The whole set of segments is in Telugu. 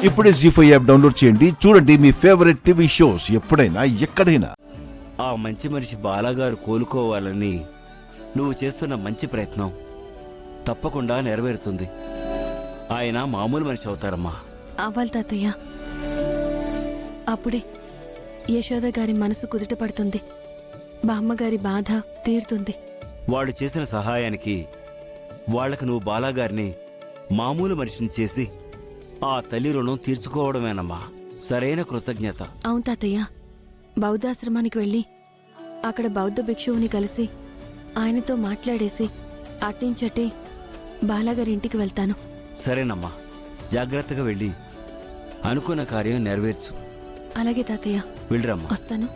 ఇప్పుడే జీ5 యాప్ డౌన్లోడ్ చేయండి. చూడండి మీ ఫేవరెట్ టీవీ షోస్ ఎప్పుడైనా ఎక్కడైనా. ఆ మంచి మనిషి బాలాగారు కోలుకోవాలని నువ్వు చేస్తున్న మంచి ప్రయత్నం తప్పకుండా నెరవేరుతుంది. ఆయన మామూలు మనిషి అవుతారమ్మా. అవ్వాలి తాతయ్య. అప్పుడే యశోద గారి మనసు కుదుట పడుతుంది, బామ్మగారి బాధ తీరుతుంది. వాడు చేసిన సహాయానికి వాళ్లకు నువ్వు బాలాగారిని మామూలు మనిషిని చేసి ఆ తల్లి రుణం తీర్చుకోవడమేనమ్మా సరైన కృతజ్ఞత. అవును తాతయ్య. బౌద్ధాశ్రమానికి వెళ్ళి అక్కడ బౌద్ధ భిక్షువుని కలిసి ఆయనతో మాట్లాడేసి అట్నుంచటే బాలాగారి ఇంటికి వెళ్తాను. సరేనమ్మా, జాగ్రత్తగా వెళ్ళి అనుకున్న కార్యం నెరవేర్చు. అలాగే తాతయ్య, వెళ్ళరమ్మా. వస్తాను.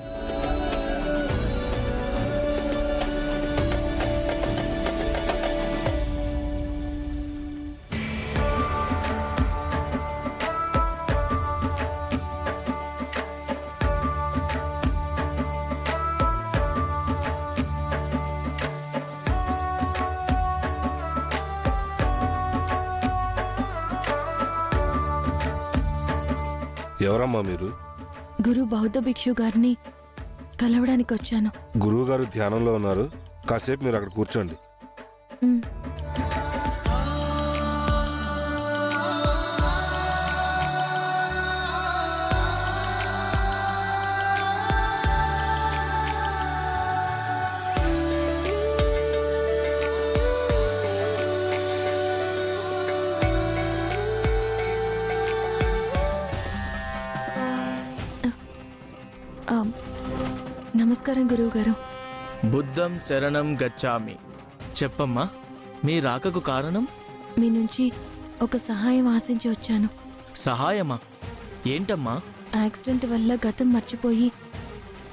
ఎవరమ్మా మీరు? గురు బౌద్ధ భిక్షు గారిని కలవడానికి వచ్చాను. గురువు గారు ధ్యానంలో ఉన్నారు, కాసేపు మీరు అక్కడ కూర్చోండి. ఉమ్. నమస్కారం గురువు గారు. బుద్ధం శరణం గచ్చామి. చెప్పమ్మా, మీ రాకకు కారణం? మీ నుంచి ఒక సహాయం ఆశించి వచ్చాను. సహాయమా? ఏంటమ్మా? యాక్సిడెంట్ వల్ల గతం మర్చిపోయి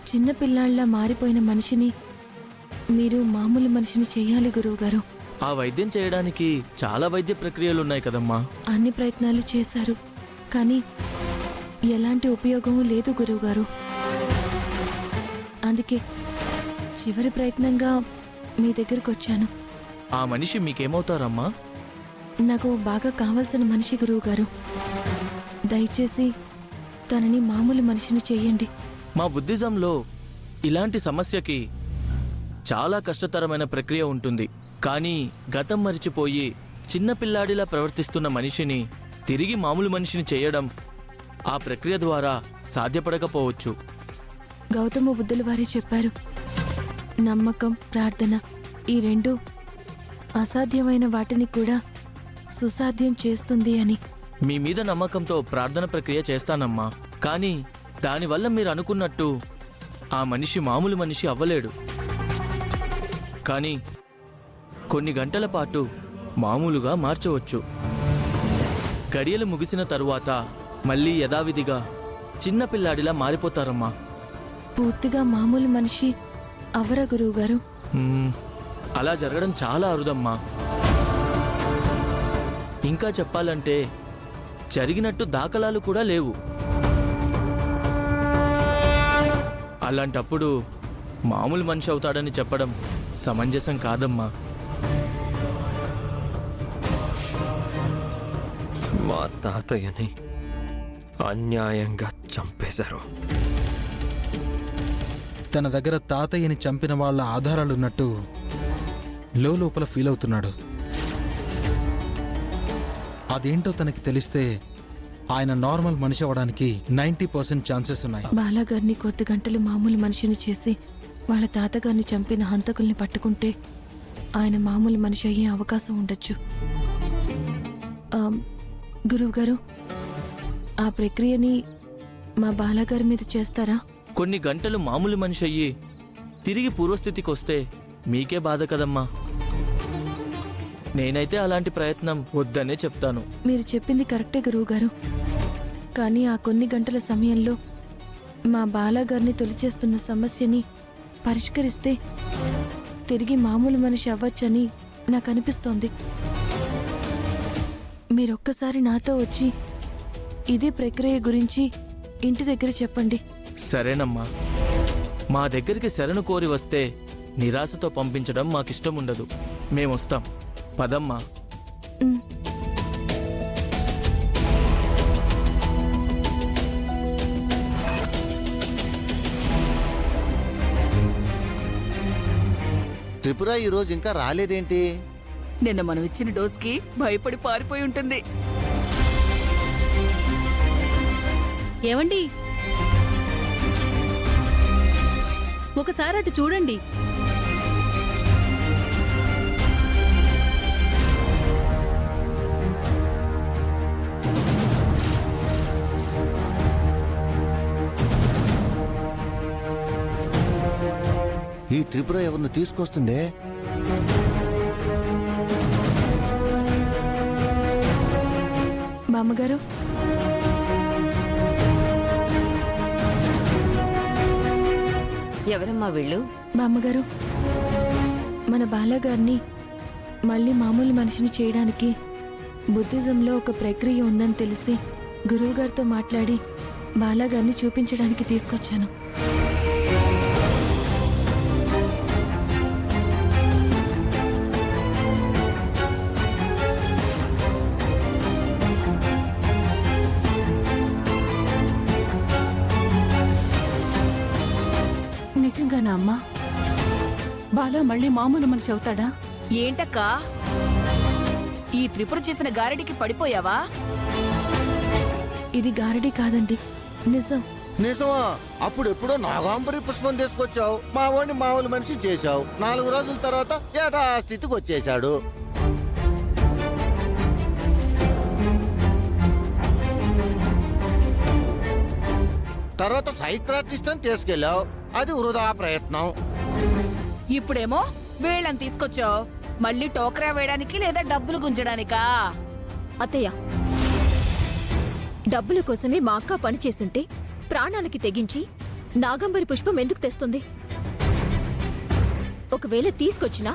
చిన్న పిల్లాళ్ళ మారిపోయిన మనిషిని మీరు మామూలు మనిషిని చెయ్యాలి గురువుగారు. ఆ వైద్యం చేయడానికి చాలా వైద్య ప్రక్రియలున్నాయి కదమ్మా. అన్ని ప్రయత్నాలు చేశారు, కానీ ఎలాంటి ఉపయోగం లేదు గురువుగారు. అందుకే చివరి ప్రయత్నంగా మీ దగ్గరకు వచ్చాను. ఆ మనిషి మీకేమవుతారమ్మా? నాకు బాగా కావాల్సిన మనిషి గురువుగారు. దయచేసి తనని మామూలు మనిషిని చెయ్యండి. మా బుద్ధిజంలో ఇలాంటి సమస్యకి చాలా కష్టతరమైన ప్రక్రియ ఉంటుంది. కానీ గతం మరిచిపోయి చిన్నపిల్లాడిలా ప్రవర్తిస్తున్న మనిషిని తిరిగి మామూలు మనిషిని చేయడం ఆ ప్రక్రియ ద్వారా సాధ్యపడకపోవచ్చు. గౌతమ బుద్ధుల వారే చెప్పారు, నమ్మకం, ప్రార్థన ఈ రెండు అసాధ్యమైన వాటిని కూడా సుసాధ్యం చేస్తుంది అని. మీ మీద నమ్మకంతో ప్రార్థన ప్రక్రియ చేస్తానమ్మా, కానీ దానివల్ల మీరు అనుకున్నట్టు ఆ మనిషి మామూలు మనిషి అవ్వలేడు. కానీ కొన్ని గంటల పాటు మామూలుగా మార్చవచ్చు. గడియలు ముగిసిన తరువాత మళ్ళీ యథావిధిగా చిన్నపిల్లాడిలా మారిపోతారమ్మా. పూర్తిగా మామూలు మనిషి అవరా గురువుగారు? అలా జరగడం చాలా అరుదమ్మా. ఇంకా చెప్పాలంటే జరిగినట్టు దాఖలాలు కూడా లేవు. అలాంటప్పుడు మామూలు మనిషి అవుతాడని చెప్పడం సమంజసం కాదమ్మా. మా తాతయ్యని అన్యాయంగా చంపేశారు. తన దగ్గర తాతయ్యని చంపిన వాళ్ళ ఆధారాలున్నట్టు లోపల ఫీల్ అవుతున్నాడు. అదేంటో తనకి తెలిస్తే ఆయన నార్మల్ మనిషి అవ్వడానికి 90% ఛాన్సెస్ ఉన్నాయి. బాలాగారిని కొద్ది గంటలు మామూలు మనిషిని చేసి వాళ్ళ తాతగారిని చంపిన హంతకుల్ని పట్టుకుంటే ఆయన మామూలు మనిషి అయ్యే అవకాశం ఉండొచ్చు. గురువుగారు, ఆ ప్రక్రియని మా బాలాగారి మీద చేస్తారా? కొన్ని గంటలు మామూలు మనిషి అయ్యి తిరిగి పూర్వస్థితికి వస్తే మీకే బాధ కదమ్మా. నేనైతే అలాంటి ప్రయత్నం వద్దనే చెప్తాను. మీరు చెప్పింది కరెక్టే గురువుగారు, కానీ ఆ కొన్ని గంటల సమయంలో మా బాలాగారిని తొలిచేస్తున్న సమస్యని పరిష్కరిస్తే తిరిగి మామూలు మనిషి అవ్వచ్చని నాకు అనిపిస్తోంది. మీరొక్కసారి నాతో వచ్చి ఇదే ప్రక్రియ గురించి ఇంటి దగ్గర చెప్పండి. సరేనమ్మా, మా దగ్గరికి శరణు కోరి వస్తే నిరాశతో పంపించడం మాకిష్టం ఉండదు. మేమొస్తాం. పదమ్మా. త్రిపుర ఈరోజు ఇంకా రాలేదేంటి? నిన్న మనం ఇచ్చిన డోస్కి భయపడి పారిపోయి ఉంటుంది. ఏవండి, ఒకసారి అటు చూడండి. ఈ త్రిపుర ఎవరిని తీసుకొస్తుందే? బామ్మగారు, ఎవరమ్మా వీళ్ళు? బామ్మగారు, మన బాలాగారిని మళ్ళీ మామూలు మనిషిని చేయడానికి బుద్ధిజంలో ఒక ప్రక్రియ ఉందని తెలిసి గురువుగారితో మాట్లాడి బాలాగారిని చూపించడానికి తీసుకొచ్చాను. నిజంగానా అమ్మా? బాలా మళ్ళీ మామూలు మనిషి అవుతాడా? ఏంటక్కా, ఈ త్రిపుర చేసిన గారడికి పడిపోయావా? ఇది గారడీ కాదండి, నిజం. నిజమా? అప్పుడెప్పుడో నాగాంబరి పుష్పం తీసుకొచ్చావు, మా వాడిని మామూలు మనిషి చేశావు. 4 రోజుల తర్వాత యథాస్థితికి వచ్చేశాడు. తర్వాత సైక్రాటిస్ట్ అని తీసుకెళ్ళావు, అది వృధా ప్రయత్నం. ఇప్పుడేమో వీళ్ళని తీసుకొచ్చావు, మళ్ళీ టోకరా వేయడానికి లేదా డబ్బులు గుంజడానికా? అత్తయ్య, డబ్బుల కోసమే మా అక్క పని చేసుంటే ప్రాణాలకి తెగించి నాగంబరి పుష్పం ఎందుకు తెస్తుంది? ఒకవేళ తీసుకొచ్చినా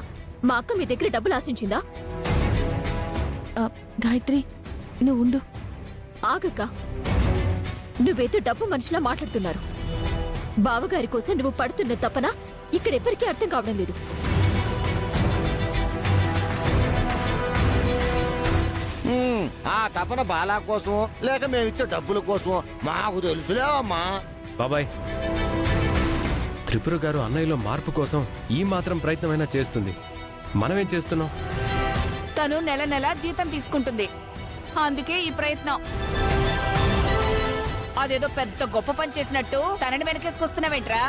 మా అక్క మీ దగ్గర డబ్బులు ఆశించిందా? గాయత్రి, నువ్వు ఉండు. ఆగక్క, నువ్వేదో డబ్బు మనిషిలా మాట్లాడుతున్నారు. బావగారి కోసం నువ్వు పడుతున్న తపన ఇక్కడెవ్వరికీ అర్థం కావడం లేదు. ఆ తపన బాలా కోసం లేక మేమిచ్చే డబ్బుల కోసం మాకు తెలుసులేవమ్మా. బాబాయ్, త్రిపుర గారు అన్నయ్యలో మార్పు కోసం ఈ మాత్రం ప్రయత్నమైనా చేస్తుంది. మనమేం చేస్తున్నాం? తను నెల నెల జీతం తీసుకుంటుంది, అందుకే ఈ ప్రయత్నం. అదేదో పెద్ద గొప్ప పని చేసినట్టు తనని వెనకేసుకొస్తున్నావేంట్రా?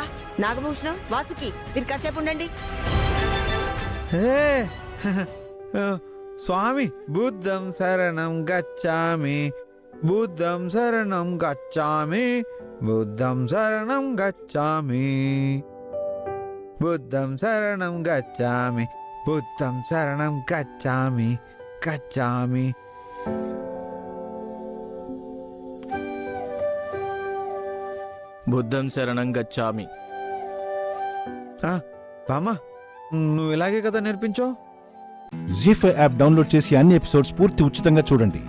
నాగభూషణం, వాసుకి, మీరు కాసేపు ఉండండి. స్వామి, బుద్ధం శరణం గచ్చామి, బుద్ధం శరణం గచ్చామి, బుద్ధం శరణం గచ్చామి, బుద్ధం శరణం గచ్చామి, బుద్ధం శరణం గచ్చామి, గచ్చామి. బుద్ధం శరణం గచ్చామి. బామ్మ, నువ్వు ఇలాగే కదా నేర్పించావు? జీ5 యాప్ డౌన్లోడ్ చేసి అన్ని ఎపిసోడ్స్ పూర్తి ఉచితంగా చూడండి.